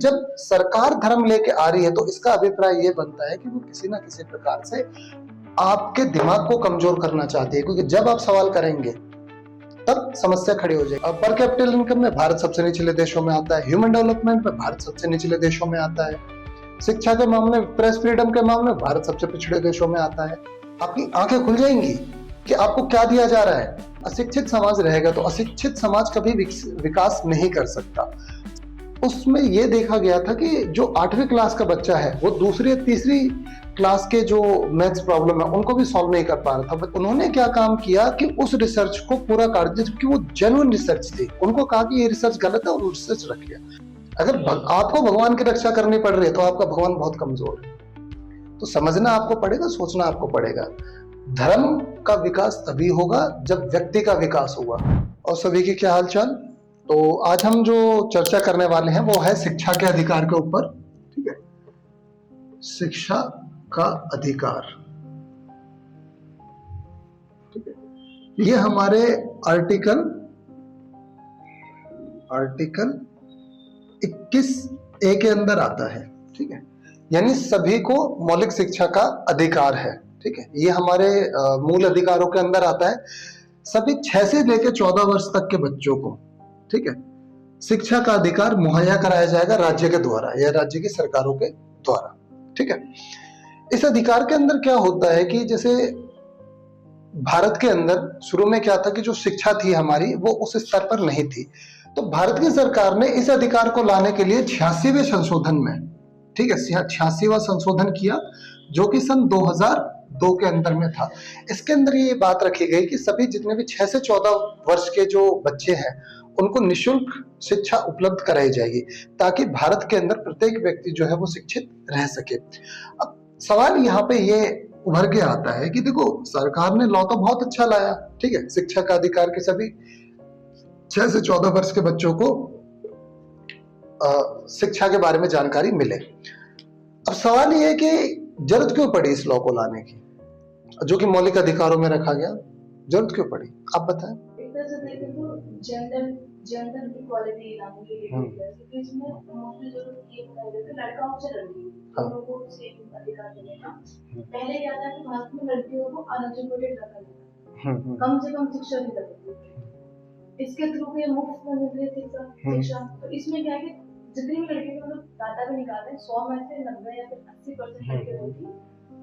जब सरकार धर्म लेके आ रही है तो इसका अभिप्राय ये बनता है कि वो किसी ना किसी प्रकार से आपके दिमाग को कमजोर करना चाहती है, क्योंकि जब आप सवाल करेंगे तब समस्या खड़ी हो जाएगी। पर कैपिटल इनकम में भारत सबसे निचले देशों में आता है, ह्यूमन डेवलपमेंट में भारत सबसे निचले देशों में आता है, शिक्षा के मामले में, प्रेस फ्रीडम के मामले में भारत सबसे पिछड़े देशों में आता है। आपकी आंखें खुल जाएंगी कि आपको क्या दिया जा रहा है। अशिक्षित समाज रहेगा तो अशिक्षित समाज कभी विकास नहीं कर सकता। उसमें यह देखा गया था कि जो 8वीं क्लास का बच्चा है वो दूसरी या तीसरी क्लास के जो मैथ्स प्रॉब्लम है उनको भी सॉल्व नहीं कर पा रहा था। बट उन्होंने क्या काम किया कि उस रिसर्च को पूरा कर दिया, जबकि वो जेन्युइन रिसर्च थी। उनको कहा कि ये रिसर्च गलत है और रिसर्च रख लिया। अगर आपको भगवान की रक्षा करनी पड़ रही है तो आपका भगवान बहुत कमजोर है। तो समझना आपको पड़ेगा, सोचना आपको पड़ेगा। धर्म का विकास तभी होगा जब व्यक्ति का विकास होगा। और सभी की क्या हालचाल। तो आज हम जो चर्चा करने वाले हैं वो है शिक्षा के अधिकार के ऊपर। ठीक है, शिक्षा का अधिकार। ठीक है, ये हमारे आर्टिकल 21A के अंदर आता है। ठीक है, यानी सभी को मौलिक शिक्षा का अधिकार है। ठीक है, ये हमारे मूल अधिकारों के अंदर आता है। सभी 6 से लेकर 14 वर्ष तक के बच्चों को, ठीक है, शिक्षा का अधिकार मुहैया कराया जाएगा राज्य के द्वारा या राज्य की सरकारों के द्वारा। ठीक है, इस अधिकार के अंदर क्या होता है कि जैसे भारत के अंदर शुरू में क्या था कि जो शिक्षा थी हमारी वो उस स्तर पर नहीं थी। तो भारत की सरकार ने इस अधिकार को लाने के लिए 86वें संशोधन में, ठीक है, 86वां संशोधन किया जो कि सन 2002 के अंदर में था। इसके अंदर ये बात रखी गई कि सभी जितने भी 6 से 14 वर्ष के जो बच्चे हैं उनको निःशुल्क शिक्षा उपलब्ध कराई जाएगी ताकि भारत के अंदर प्रत्येक व्यक्ति जो है वो शिक्षित रह सके। अब सवाल यहाँ पे ये उभर के आता है कि देखो, सरकार ने लॉ तो बहुत अच्छा लाया, ठीक है, शिक्षा का अधिकार के सभी 6 से 14 वर्ष के बच्चों को शिक्षा के बारे में जानकारी मिले। अब सवाल ये है कि जरूरत क्यों पड़ी इस लॉ को लाने की, जो कि मौलिक अधिकारों में रखा गया, जरूरत क्यों पड़ी, आप बताएं। जेंडर इक्वालिटी लाने के लिए इसमें मोस्टली जो ये बताया जाता है लड़का और लड़की दोनों को सेम अधिकार देने का। पहले क्या था कि भारत में लड़कियों को अनएजुकेटेड रखा जाता, कम से कम शिक्षा नहीं लगती। इसके थ्रू भी मुफ्त में मिल रही थी शिक्षा। तो इसमें क्या है कि जितनी भी लड़की को डाटा भी निकालते हैं 100 में से 90 या फिर 80% लड़के होती,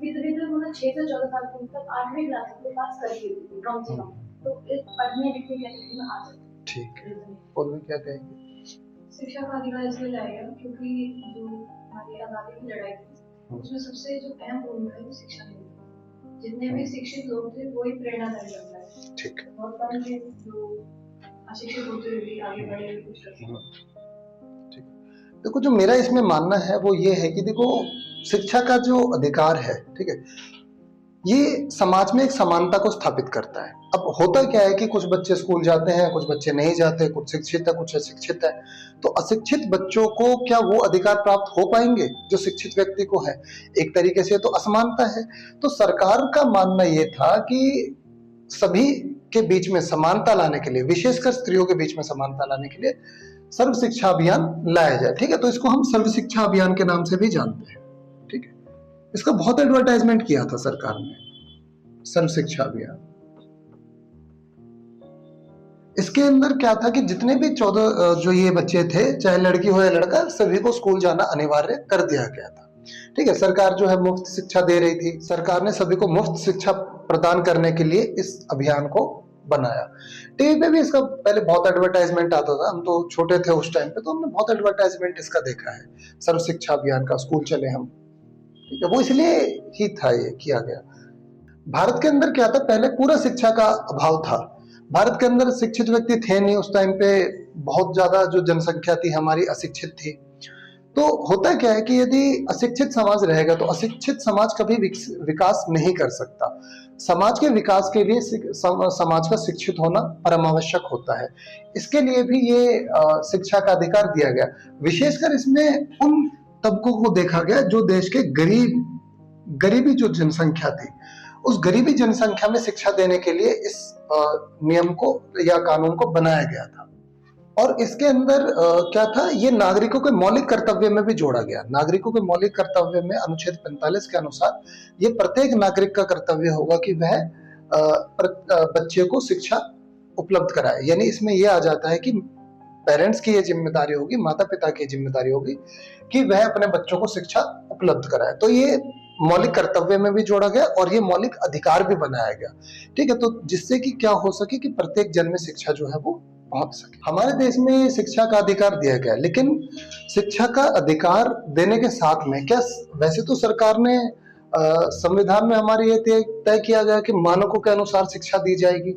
कितनी देर उन्होंने 6 से 14 साल तक 8वीं क्लास के पास कर ली थी कम से कम। तो एक पढ़ने लिखने की कैटेगरी में आ जाती। ठीक है, और भी क्या कहेंगे। शिक्षा का अधिकार इसलिए लाएगा क्योंकि जो हमारी आजादी की लड़ाई थी उसमें सबसे जो अहम भूमिका है वो शिक्षा की। जितने भी शिक्षित लोग थे वो ही प्रेरणादायी बनता है। ठीक है, बहुत कम थे जो अशिक्षित होते हुए भी आगे बढ़े कुछ करते। ठीक। देखो, जो मेरा इसमें मानना है वो ये है कि देखो, शिक्षा का जो अधिकार है, ठीक है, ये समाज में एक समानता को स्थापित करता है। अब होता क्या है कि कुछ बच्चे स्कूल जाते हैं, कुछ बच्चे नहीं जाते, कुछ शिक्षित है, कुछ अशिक्षित है। तो अशिक्षित बच्चों को क्या वो अधिकार प्राप्त हो पाएंगे जो शिक्षित व्यक्ति को है? एक तरीके से तो असमानता है। तो सरकार का मानना ये था कि सभी के बीच में समानता लाने के लिए, विशेषकर स्त्रियों के बीच में समानता लाने के लिए सर्व शिक्षा अभियान लाया जाए। ठीक है, तो इसको हम सर्व शिक्षा अभियान के नाम से भी जानते हैं। ठीक है, इसका बहुत एडवर्टाइजमेंट किया था सरकार ने, सर्व शिक्षा अभियान। इसके अंदर क्या था कि जितने भी 14 जो ये बच्चे थे, चाहे लड़की हो या लड़का, सभी को स्कूल जाना अनिवार्य कर दिया गया था। ठीक है, सरकार जो है मुफ्त शिक्षा दे रही थी। सरकार ने सभी को मुफ्त शिक्षा प्रदान करने के लिए इस अभियान को बनाया। टीवी पे भी इसका पहले बहुत एडवर्टाइजमेंट आता था। हम तो छोटे थे उस टाइम पे, तो हमने बहुत एडवर्टाइजमेंट इसका देखा है, सर्व शिक्षा अभियान का, स्कूल चले हम। ठीक है, वो इसलिए ही था ये किया गया। भारत के अंदर क्या था, पहले पूरा शिक्षा का अभाव था। भारत के अंदर शिक्षित व्यक्ति थे नहीं उस टाइम पे। बहुत ज्यादा जो जनसंख्या थी हमारी अशिक्षित थी। तो होता क्या है कि यदि अशिक्षित समाज रहेगा तो अशिक्षित समाज कभी विकास नहीं कर सकता। समाज के विकास के लिए समाज का शिक्षित होना परम आवश्यक होता है। इसके लिए भी ये शिक्षा का अधिकार दिया गया। विशेषकर इसमें उन तबकों को देखा गया जो देश के गरीबी जो जनसंख्या थी, उस गरीबी जनसंख्या में शिक्षा देने के लिए इस नियम को या कानून को बनाया गया था। और इसके अंदर क्या था, ये नागरिकों के मौलिक कर्तव्य में भी जोड़ा गया। नागरिकों के मौलिक कर्तव्य में अनुच्छेद 45 के अनुसार ये प्रत्येक नागरिक का कर्तव्य होगा कि वह बच्चे को शिक्षा उपलब्ध कराए। यानी इसमें यह आ जाता है कि पेरेंट्स की ये जिम्मेदारी होगी, माता पिता की जिम्मेदारी होगी कि वह अपने बच्चों को शिक्षा उपलब्ध कराए। तो ये मौलिक कर्तव्य में भी जोड़ा गया और ये मौलिक अधिकार भी बनाया गया। ठीक है, तो जिससे कि क्या हो सके कि प्रत्येक जन में शिक्षा जो है वो पहुंच सके। हमारे देश में शिक्षा का अधिकार दिया गया, लेकिन शिक्षा का अधिकार देने के साथ में क्या, वैसे तो सरकार ने संविधान में हमारे ये तय किया गया कि मानकों के अनुसार शिक्षा दी जाएगी,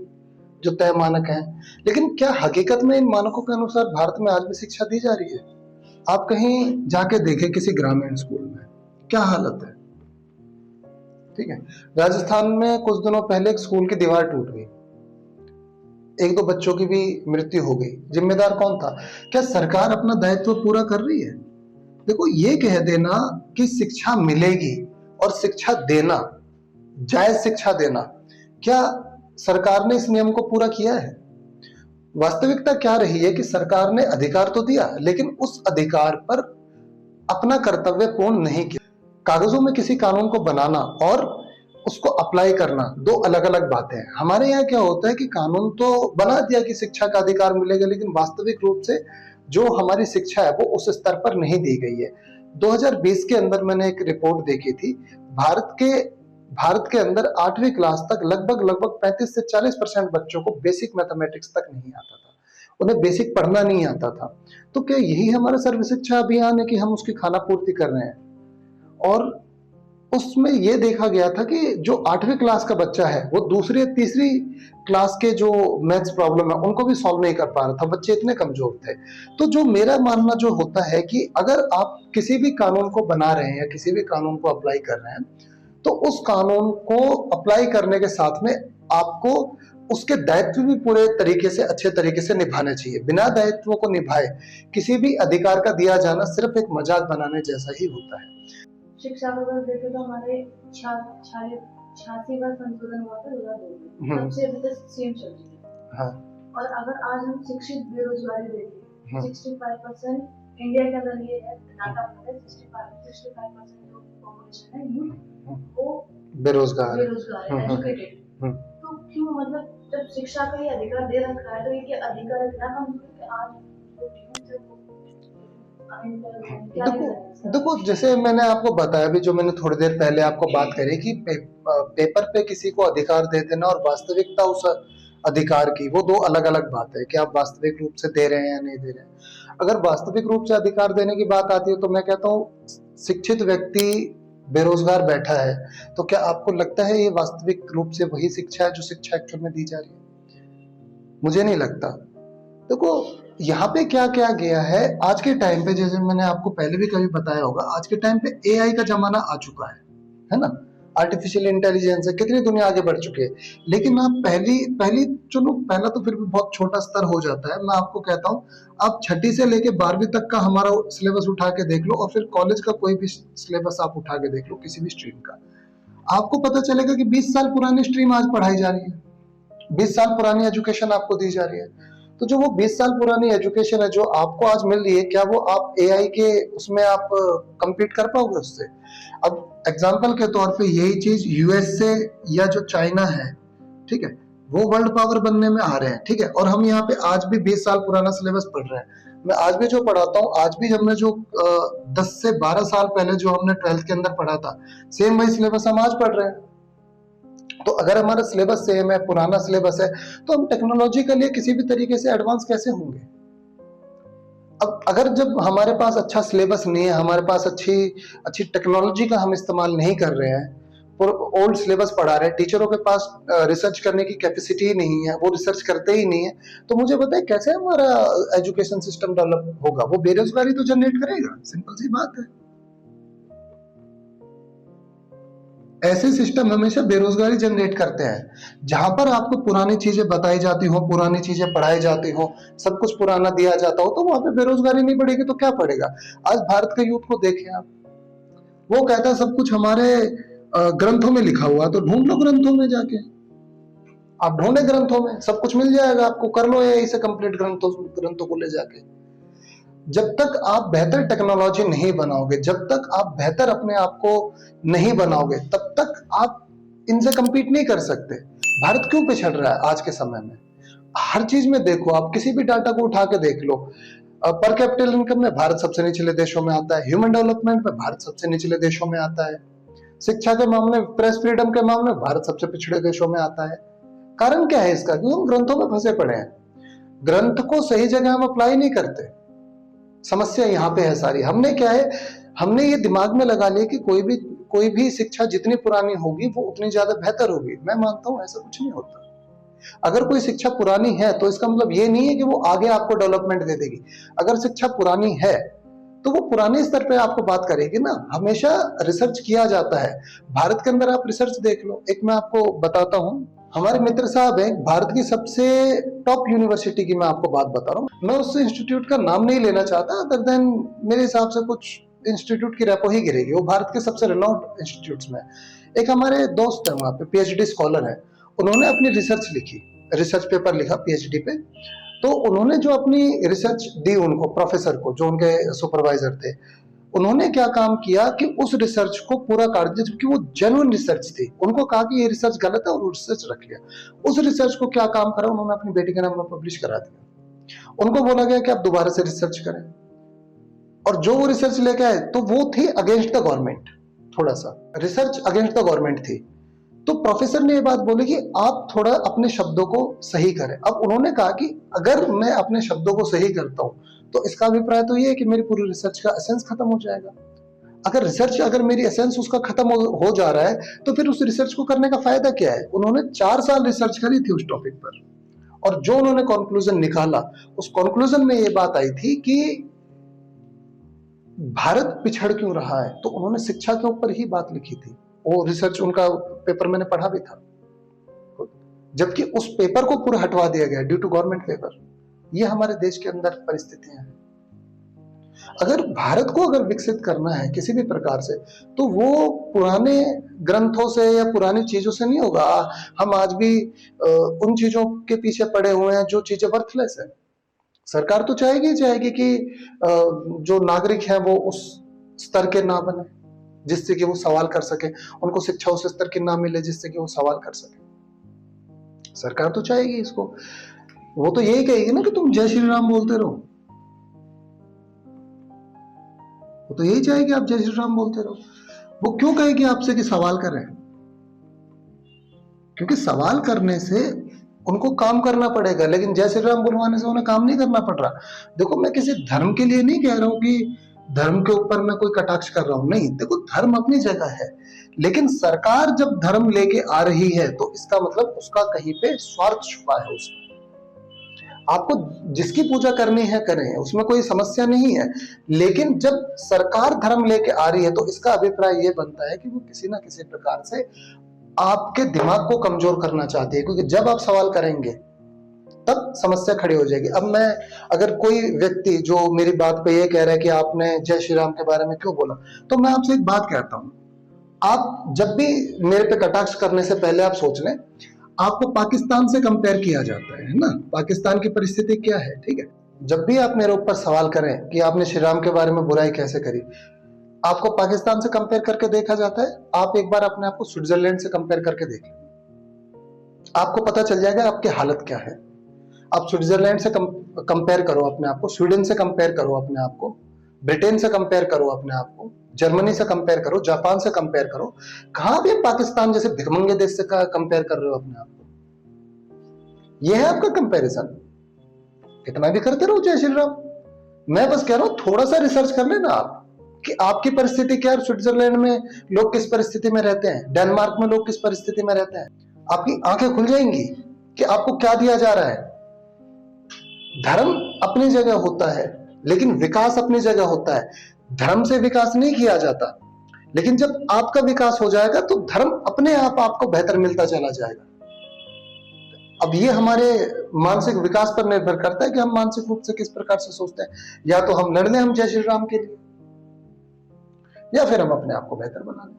जो तय मानक हैं, लेकिन क्या हकीकत में इन मानकों के अनुसार भारत में आज भी शिक्षा दी जा रही है? आप कहीं जाके देखें किसी ग्रामीण स्कूल में क्या हालत है। ठीक है, राजस्थान में कुछ दिनों पहले एक स्कूल की दीवार टूट गई, 1-2 बच्चों की भी मृत्यु हो गई। जिम्मेदार कौन था? क्या सरकार अपना दायित्व पूरा कर रही है? देखो, ये कह देना कि शिक्षा मिलेगी और शिक्षा देना, जायज शिक्षा देना, क्या सरकार ने इस नियम को पूरा किया है? वास्तविकता क्या रही है कि सरकार ने अधिकार तो दिया, लेकिन उस अधिकार पर अपना कर्तव्य पूर्ण नहीं किया। कागजों में किसी कानून को बनाना और उसको अप्लाई करना दो अलग अलग बातें हैं। हमारे यहाँ क्या होता है कि कानून तो बना दिया कि शिक्षा का अधिकार मिलेगा, लेकिन वास्तविक रूप से जो हमारी शिक्षा है वो उस स्तर पर नहीं दी गई है। 2020 के अंदर मैंने एक रिपोर्ट देखी थी, भारत के अंदर 8वीं क्लास तक लगभग 35 से 40% बच्चों को बेसिक मैथमेटिक्स तक नहीं आता था, उन्हें बेसिक पढ़ना नहीं आता था। तो क्या यही हमारा सर्व शिक्षा अभियान है कि हम उसकी खाना पूर्ति कर रहे हैं? और उसमें यह देखा गया था कि जो 8वीं क्लास का बच्चा है वो दूसरी या तीसरी क्लास के जो मैथ्स प्रॉब्लम है उनको भी सॉल्व नहीं कर पा रहा था, बच्चे इतने कमजोर थे। तो जो मेरा मानना जो होता है कि अगर आप किसी भी कानून को बना रहे हैं या किसी भी कानून को अप्लाई कर रहे हैं, तो उस कानून को अप्लाई करने के साथ में आपको उसके दायित्व भी पूरे तरीके से, अच्छे तरीके से निभाने चाहिए। बिना दायित्वों को निभाए किसी भी अधिकार का दिया जाना सिर्फ एक मजाक बनाने जैसा ही होता है। शिक्षा को अगर देखें तो हमारे 86वां संशोधन हुआ था 2002 में, तब से अभी तक सेम चल रही है। हाँ। और अगर आज हम शिक्षित बेरोजगारी देखें, 65% इंडिया के अंदर ये है, डाटा है 65% जो पॉपुलेशन है यूथ वो बेरोजगार है, एजुकेटेड। तो क्यों, मतलब जब शिक्षा का ये अधिकार दे रखा है तो ये अधिकार इतना कम कि आज देखो, जैसे मैंने आपको बताया भी, जो मैंने थोड़ी देर पहले आपको बात करी कि पेपर पे किसी को अधिकार दे देना और वास्तविकता उस अधिकार की, वो दो अलग अलग बात है कि आप वास्तविक रूप से दे रहे हैं या नहीं दे रहे हैं। अगर वास्तविक रूप से अधिकार देने की बात आती है तो मैं कहता हूँ, शिक्षित व्यक्ति बेरोजगार बैठा है तो क्या आपको लगता है ये वास्तविक रूप से वही शिक्षा है जो शिक्षा एक्चुअल में दी जा रही है? मुझे नहीं लगता। देखो, यहाँ पे क्या क्या गया है आज के टाइम पे, जैसे मैंने आपको पहले भी कभी बताया होगा, आज के टाइम पे एआई का जमाना आ चुका है ना, आर्टिफिशियल इंटेलिजेंस है, कितनी दुनिया आगे बढ़ चुकी है। लेकिन आप चलो पहला तो फिर भी बहुत छोटा स्तर हो जाता है। मैं आपको कहता हूँ, आप 6ठी से लेके 12वीं तक का हमारा सिलेबस उठा के देख लो और फिर कॉलेज का कोई भी सिलेबस आप उठा के देख लो किसी भी स्ट्रीम का, आपको पता चलेगा कि 20 साल पुरानी स्ट्रीम आज पढ़ाई जा रही है, 20 साल पुरानी एजुकेशन आपको दी जा रही है। तो जो वो 20 साल पुरानी एजुकेशन है जो आपको आज मिल रही है, क्या वो आप एआई के उसमें आप compete कर पाओगे उससे? अब एग्जांपल के तौर पे यही चीज यूएसए या जो चाइना है, ठीक है, वो वर्ल्ड पावर बनने में आ रहे हैं, ठीक है, और हम यहाँ पे आज भी 20 साल पुराना सिलेबस पढ़ रहे हैं। मैं आज भी जो पढ़ाता हूँ, आज भी हमने जो 10 से 12 साल पहले जो हमने 12th के अंदर पढ़ा था, सेम वही सिलेबस हम आज पढ़ रहे हैं। तो अगर हमारा सिलेबस सेम है, पुराना सिलेबस है, तो हम टेक्नोलॉजिकली किसी भी तरीके से एडवांस कैसे होंगे? अब अगर जब हमारे पास अच्छा सिलेबस नहीं है, हमारे पास अच्छी टेक्नोलॉजी का हम इस्तेमाल नहीं कर रहे हैं, ओल्ड सिलेबस पढ़ा रहे हैं, टीचरों के पास रिसर्च करने की कैपेसिटी ही नहीं है, वो रिसर्च करते ही नहीं है, तो मुझे बताए कैसे हमारा एजुकेशन सिस्टम डेवलप होगा? वो बेरोजगारी तो जनरेट करेगा, सिंपल सी बात है। ऐसे सिस्टम हमेशा बेरोजगारी जनरेट करते हैं। जहां पर आपको पुरानी चीजें बताई जाती हो, पुरानी चीजें पढ़ाई जाती हो, सब कुछ पुराना दिया जाता हो, तो वहां पे बेरोजगारी नहीं बढ़ेगी तो क्या पड़ेगा? आज भारत के यूथ को देखें आप, वो कहता है सब कुछ हमारे ग्रंथों में लिखा हुआ, तो ढूंढ लो ग्रंथों में जाके। आप ढूंढे ग्रंथों में, सब कुछ मिल जाएगा आपको, कर लो यही से कंप्लीट ग्रंथों को ले जाके। जब तक आप बेहतर टेक्नोलॉजी नहीं बनाओगे, जब तक आप बेहतर अपने आप को नहीं बनाओगे, तब तक आप इनसे compete नहीं कर सकते। भारत क्यों पिछड़ रहा है आज के समय में? हर चीज में देखो, आप किसी भी डाटा को उठा के देख लो। पर कैपिटल इनकम में भारत सबसे निचले देशों में आता है, ह्यूमन डेवलपमेंट में भारत सबसे निचले देशों में आता है, शिक्षा के मामले में, प्रेस फ्रीडम के मामले में भारत सबसे पिछड़े देशों में आता है। कारण क्या है इसका? क्योंकि हम ग्रंथों में फंसे पड़े हैं, ग्रंथ को सही जगह हम अप्लाई नहीं करते। समस्या यहाँ पे है सारी। हमने क्या है, हमने ये दिमाग में लगा लिया कि कोई भी शिक्षा जितनी पुरानी होगी वो उतनी ज्यादा बेहतर होगी। मैं मानता हूँ ऐसा कुछ नहीं होता। अगर कोई शिक्षा पुरानी है तो इसका मतलब ये नहीं है कि वो आगे आपको डेवलपमेंट दे देगी। अगर शिक्षा पुरानी है तो वो पुराने स्तर पे आपको बात करेगी ना। हमेशा रिसर्च किया जाता है। भारत के अंदर आप रिसर्च देख लो। एक मैं आपको बताता हूँ, हमारे मित्र साहब हैं, भारत की सबसे टॉप यूनिवर्सिटी की मैं आपको बात बता रहा हूँ। मैं उस इंस्टीट्यूट का नाम नहीं लेना चाहता, अदर देन मेरे हिसाब से कुछ इंस्टीट्यूट की रेपो ही गिरेगी। वो भारत के सबसे रिनाउंड इंस्टीट्यूट्स में। एक हमारे दोस्त है वहाँ पे, पीएचडी स्कॉलर है, उन्होंने अपनी रिसर्च लिखी, रिसर्च पेपर लिखा पीएचडी पे। तो उन्होंने जो अपनी रिसर्च दी उनको, प्रोफेसर को, जो उनके सुपरवाइजर थे, उन्होंने क्या काम किया कि उस रिसर्च को पूरा काट दिया, जबकि वो जेन्युइन रिसर्च थी। उनको कहा कि ये रिसर्च गलत है और रिसर्च रख लिया। उस रिसर्च को क्या काम करा, उन्होंने अपनी बेटी के नाम पर पब्लिश करा दिया। उनको बोला गया कि आप दोबारा से रिसर्च करें, और जो वो रिसर्च लेके आए तो वो थी अगेंस्ट द गवर्नमेंट। थोड़ा सा रिसर्च अगेंस्ट द गवर्नमेंट थी। तो प्रोफेसर ने ये बात बोली कि आप थोड़ा अपने शब्दों को सही करें। अब उन्होंने कहा कि अगर मैं अपने शब्दों को सही करता हूं तो इसका अभिप्राय तो ये है कि मेरी पूरी रिसर्च का एसेंस खत्म हो जाएगा। अगर मेरी एसेंस उसका खत्म हो जा रहा है तो फिर उस रिसर्च को करने का फायदा क्या है? उन्होंने 4 साल रिसर्च करी थी उस टॉपिक पर, और जो उन्होंने कंक्लूजन निकाला, उस कंक्लूजन में ये बात आई थी कि भारत पिछड़ क्यों रहा है। तो उन्होंने शिक्षा के ऊपर ही बात लिखी थी। वो रिसर्च, उनका पेपर मैंने पढ़ा भी था, जबकि उस पेपर को पूरा हटवा दिया गया ड्यू टू गवर्नमेंट पेपर। ये हमारे देश के अंदर परिस्थितियां हैं। अगर भारत को अगर विकसित करना है किसी भी प्रकार से, तो वो पुराने ग्रंथों से या पुरानी चीजों से नहीं होगा। हम आज भी उन चीजों के पीछे पड़े हुए हैं जो चीजें वर्थलेस है। सरकार तो चाहेगी कि जो नागरिक हैं वो उस स्तर के ना बने जिससे कि वो सवाल कर सके, उनको शिक्षा उस स्तर की ना मिले जिससे कि वो सवाल कर सके। सरकार तो चाहेगी इसको। वो तो यही कहेगी ना कि तुम जय श्री राम बोलते रहो। वो तो यही चाहेगी आप जय श्री राम बोलते रहो। वो क्यों कहेगी आपसे कि सवाल करें? क्योंकि सवाल करने से उनको काम करना पड़ेगा, लेकिन जय श्री राम बुलवाने से उन्हें काम नहीं करना पड़ रहा। देखो, मैं किसी धर्म के लिए नहीं कह रहा हूं कि धर्म के ऊपर मैं कोई कटाक्ष कर रहा हूं, नहीं। देखो, धर्म अपनी जगह है, लेकिन सरकार जब धर्म लेके आ रही है तो इसका मतलब उसका कहीं पे स्वार्थ छुपा है उसमें। आपको जिसकी पूजा करनी है करें, उसमें कोई समस्या नहीं है, लेकिन जब सरकार धर्म लेके आ रही है तो इसका अभिप्राय ये बनता है कि वो किसी ना किसी प्रकार से आपके दिमाग को कमजोर करना चाहती है। क्योंकि जब आप सवाल करेंगे तब समस्या खड़ी हो जाएगी। अब मैं, अगर कोई व्यक्ति जो मेरी बात पे ये कह रहा है कि आपने जय श्री राम के बारे में क्यों बोला, तो मैं आपसे एक बात कहता हूं, आप जब भी मेरे पे कटाक्ष करने से पहले आप सोच लें, आपको पाकिस्तान से कंपेयर किया जाता है ना। पाकिस्तान की परिस्थिति क्या है, ठीक है। जब भी आप मेरे ऊपर सवाल करें कि आपने श्री राम के बारे में बुराई कैसे करी, आपको पाकिस्तान से कंपेयर करके देखा जाता है। आप एक बार अपने आप को स्विट्जरलैंड से कंपेयर करके देख लें, आपको पता चल जाएगा आपकी हालत क्या है। आप स्विट्जरलैंड से कंपेयर करो अपने आप को, स्वीडन से कंपेयर करो अपने आप को, ब्रिटेन से कंपेयर करो अपने आप को, जर्मनी से कंपेयर करो, जापान से कंपेयर करो। कहां भी पाकिस्तान जैसे भिखमंगे देश से कंपेयर कर रहे हो अपने आप को। यह है आपका कंपैरिजन। कितना भी करते रहो जय श्री राम। मैं बस कह रहा हूं, थोड़ा सा रिसर्च कर लेना आप कि आपकी परिस्थिति क्या है, स्विट्जरलैंड में लोग किस परिस्थिति में रहते हैं, डेनमार्क में लोग किस परिस्थिति में रहते हैं। आपकी आंखें खुल जाएंगी कि आपको क्या दिया जा रहा है। धर्म अपनी जगह होता है, लेकिन विकास अपनी जगह होता है। धर्म से विकास नहीं किया जाता, लेकिन जब आपका विकास हो जाएगा तो धर्म अपने आप आपको बेहतर मिलता चला जाएगा। अब ये हमारे मानसिक विकास पर निर्भर करता है कि हम मानसिक रूप से किस प्रकार से सोचते हैं। या तो हम लड़ लें हम जय श्री राम के लिए, या फिर हम अपने आप को बेहतर बना लें।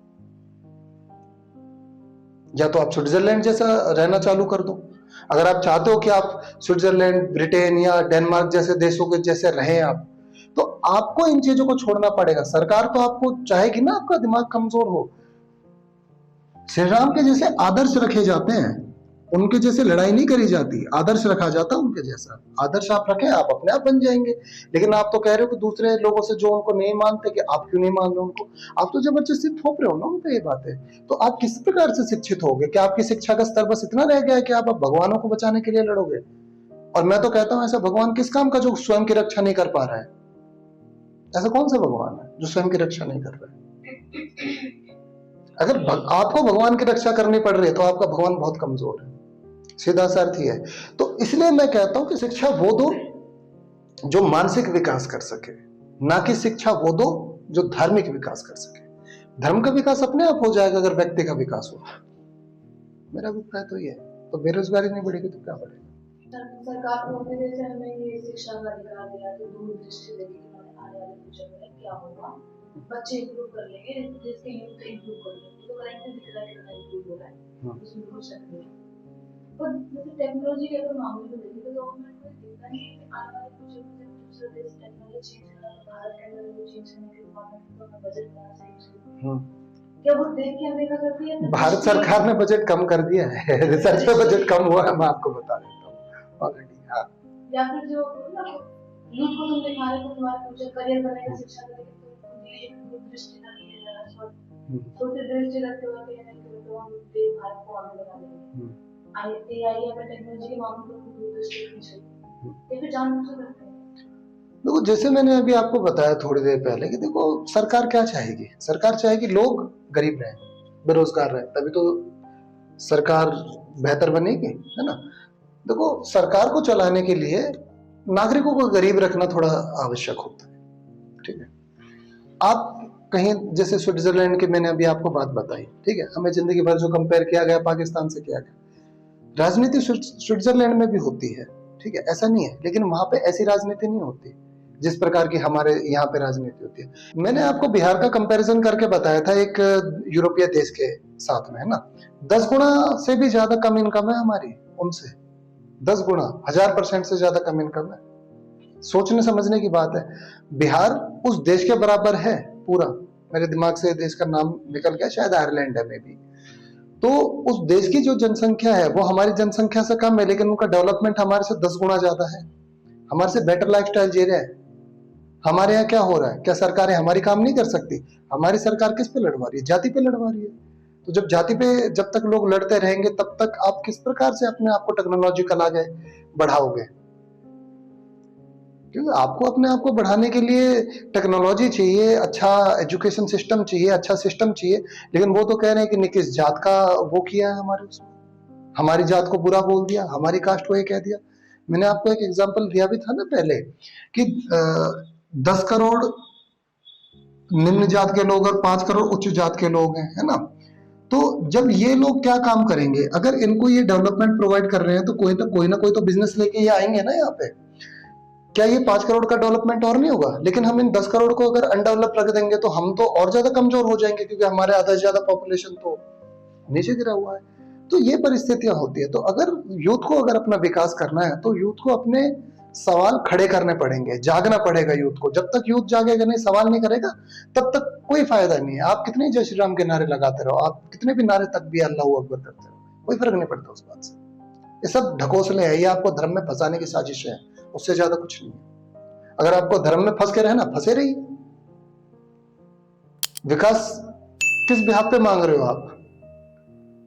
या तो आप स्विट्जरलैंड जैसा रहना चालू कर दो। अगर आप चाहते हो कि आप स्विट्जरलैंड, ब्रिटेन या डेनमार्क जैसे देशों के जैसे रहें आप, तो आपको इन चीजों को छोड़ना पड़ेगा। सरकार तो आपको चाहेगी ना आपका दिमाग कमजोर हो। श्री राम के जैसे आदर्श रखे जाते हैं, उनके जैसे लड़ाई नहीं करी जाती, आदर्श रखा जाता उनके जैसा। आदर्श आप रखें, आप अपने आप बन जाएंगे। लेकिन आप तो कह रहे हो कि दूसरे लोगों से जो उनको नहीं मानते, कि आप क्यों नहीं मान रहे उनको, आप तो जबरदस्ती थोप रहे हो ना उन पे ये बातें। तो आप किस प्रकार से शिक्षित होगे? क्या आपकी शिक्षा का स्तर बस इतना रह गया है कि आप अब भगवानों को बचाने के लिए लड़ोगे? और मैं तो कहता हूं ऐसा भगवान किस काम का जो स्वयं की रक्षा नहीं कर पा रहा है? ऐसा कौन सा भगवान है जो स्वयं की रक्षा नहीं कर रहा है? अगर आपको भगवान की रक्षा करनी पड़ रही है तो आपका भगवान बहुत कमजोर है, सीधा सा अर्थ ही है। तो इसलिए मैं कहता हूं कि शिक्षा वो दो जो मानसिक विकास कर सके, ना कि शिक्षा वो दो जो धार्मिक विकास कर सके। धर्म का विकास अपने आप हो जाएगा अगर व्यक्ति का विकास हो। मेरा अभिप्राय तो ये है। तो बेरोजगारी नहीं बढ़ेगी तो क्या बढ़ेगा? सरकार को अपने जैसे हमें ये शिक्षा का अधिकार दिया, तो दूरदृष्टि देगी कि हमारे आने वाले फ्यूचर में क्या होगा, बच्चे इंप्रूव कर लेंगे, जिसके यूथ इंप्रूव कर लेंगे, तो करेंटली दिख रहा है कितना इंप्रूव हो रहा है, उसमें कुछ शक नहीं है। पर जैसे टेक्नोलॉजी के अगर मामले में देखें तो गवर्नमेंट को दिखता नहीं है कि आने वाले फ्यूचर में जब दूसरा देश टेक्नोलॉजी चेंज कर रहा है, भारत टेक्नोलॉजी चेंज करने के रिक्वायरमेंट तो हमें बजट कहाँ से यूज, क्या वो देख के अमेरिका करती है? भारत सरकार ने बजट कम कर दिया है, रिसर्च पे बजट कम हुआ है, मैं आपको बता देता हूँ ऑलरेडी। हाँ, या फिर जो ना यूथ को तुम दिखा रहे हो तुम्हारा फ्यूचर करियर बनेगा शिक्षा में, लेकिन तुम खुद ही दूरदृष्टि ना लिए जा रहा, छोटे दृष्टि रखते हुए कहने के तो हम देश भारत को आगे बढ़ा देंगे। एआई या टेक्नोलॉजी के मामले में दूरदृष्टि पीछे ये भी जानबूझकर करते हैं। देखो, जैसे मैंने अभी आपको बताया थोड़ी देर पहले कि देखो सरकार क्या चाहेगी, सरकार चाहेगी लोग गरीब रहें, बेरोजगार रहें, तभी तो सरकार बेहतर बनेगी, है ना। देखो, सरकार को चलाने के लिए नागरिकों को गरीब रखना थोड़ा आवश्यक होता है, ठीक है। आप कहीं जैसे स्विट्जरलैंड की मैंने अभी आपको बात बताई, ठीक है, हमें जिंदगी भर जो कंपेयर किया गया पाकिस्तान से किया गया, राजनीति स्विट्जरलैंड में भी होती है, ठीक है, ऐसा नहीं है, लेकिन वहां पे ऐसी राजनीति नहीं होती जिस प्रकार की हमारे यहाँ पे राजनीति होती है। मैंने आपको बिहार का कंपैरिजन करके बताया था एक यूरोपीय देश के साथ में, है ना। 10 गुना से भी ज्यादा कम इनकम है हमारी उनसे, 10 गुना, 1000% से ज्यादा कम इनकम है। सोचने समझने की बात है। बिहार उस देश के बराबर है पूरा, मेरे दिमाग से देश का नाम निकल गया, शायद आयरलैंड है मे बी। तो उस देश की जो जनसंख्या है वो हमारी जनसंख्या से कम है, लेकिन उनका डेवलपमेंट हमारे से 10 गुना ज्यादा है, हमारे से बेटर लाइफस्टाइल जी रहे हैं। हमारे यहाँ क्या हो रहा है? क्या सरकारें हमारी काम नहीं कर सकती? हमारी सरकार किस पे लड़वा रही है? जाति पे लड़वा रही है। तो जब जाति पे जब तक लोग लड़ते रहेंगे तब तक आप किस प्रकार से अपने आप को टेक्नोलॉजिकल आगे बढ़ाओगे? क्योंकि आपको अपने आप को बढ़ाने के लिए टेक्नोलॉजी चाहिए, अच्छा एजुकेशन सिस्टम चाहिए, अच्छा सिस्टम चाहिए, लेकिन वो तो कह रहे हैं कि किस जात का वो किया है हमारे उसमें, हमारी जात को बुरा बोल दिया, हमारी कास्ट को ये कह दिया। मैंने आपको एक एग्जांपल दिया भी था ना पहले कि 10 करोड़ निम्न जात के लोग और 5 करोड़ उच्च जात के लोग हैं, है ना। तो जब ये लोग क्या काम करेंगे? अगर इनको ये डेवलपमेंट प्रोवाइड कर रहे हैं तो कोई ना कोई तो बिजनेस लेके ये आएंगे ना यहाँ पे। क्या ये 5 करोड़ का डेवलपमेंट और नहीं होगा? लेकिन हम इन 10 करोड़ को अगर अनडेवलप रख देंगे तो हम तो और ज्यादा कमजोर हो जाएंगे, क्योंकि हमारे आधा से ज्यादा पॉपुलेशन तो नीचे गिरा हुआ है। तो ये परिस्थितियां होती है। तो अगर यूथ को अगर अपना विकास करना है तो यूथ को अपने सवाल खड़े करने पड़ेंगे, जागना पड़ेगा यूथ को। जब तक यूथ जागेगा नहीं, सवाल नहीं करेगा, तब तक कोई फायदा नहीं है। आप कितने जय श्री राम के नारे लगाते रहो, आप कितने भी नारे तक भी अल्लाह अकबर करते रहो, कोई फर्क नहीं पड़ता उस बात से। ये सब ढकोसले है, ये आपको धर्म में फंसाने की साजिश है, उससे ज्यादा कुछ नहीं है। अगर आपको धर्म में फंस के रहना, फंसे रहिए। विकास किस बिहाफ पे मांग रहे हो आप?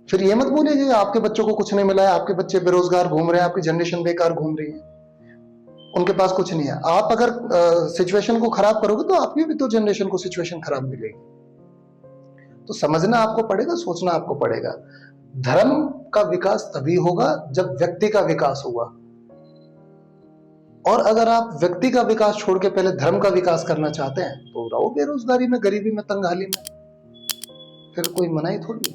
फिर ये मत बोलिए कि आपके बच्चों को कुछ नहीं मिला है, आपके बच्चे बेरोजगार घूम रहे हैं, आपकी जनरेशन बेकार घूम रही है, उनके पास कुछ नहीं है। आप अगर सिचुएशन को खराब करोगे तो आपकी भी तो जनरेशन को सिचुएशन खराब मिलेगी। तो समझना आपको पड़ेगा, सोचना आपको पड़ेगा। धर्म का विकास तभी होगा जब व्यक्ति का विकास होगा। और अगर आप व्यक्ति का विकास छोड़ के पहले धर्म का विकास करना चाहते हैं तो रहो बेरोजगारी में, गरीबी में, तंगहाली में, फिर कोई मनाही थोड़ी।